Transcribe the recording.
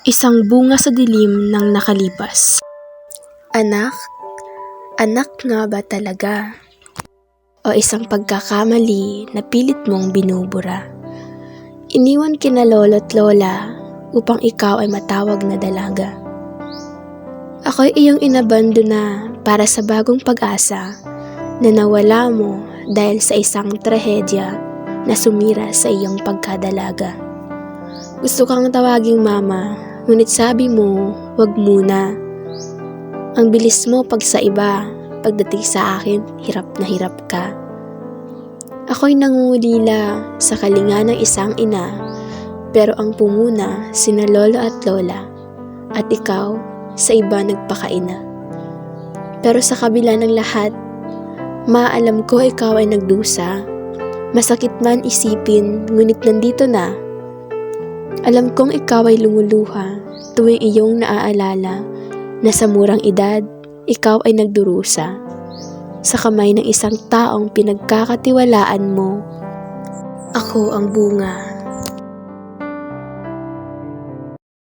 Isang bunga sa dilim ng nakalipas. Anak, anak nga ba talaga? O isang pagkakamali na pilit mong binubura? Iniwan kina lolo't lola upang ikaw ay matawag na dalaga. Ako'y iyong inabando na para sa bagong pag-asa na nawala mo dahil sa isang trahedya na sumira sa iyong pagkadalaga. Gusto kang tawaging mama, ngunit sabi mo, wag muna. Ang bilis mo pag sa iba, pagdating sa akin, hirap na hirap ka. Ako'y nangungulila sa kalinga ng isang ina, pero ang pumuna sina lolo at lola, at ikaw sa iba nagpakaina. Pero sa kabila ng lahat, maalam ko ikaw ay nagdusa. Masakit man isipin, ngunit nandito na. Alam kong ikaw ay lumuluha tuwing iyong naaalala na sa murang edad, ikaw ay nagdurusa sa kamay ng isang taong pinagkakatiwalaan mo. Ako ang bunga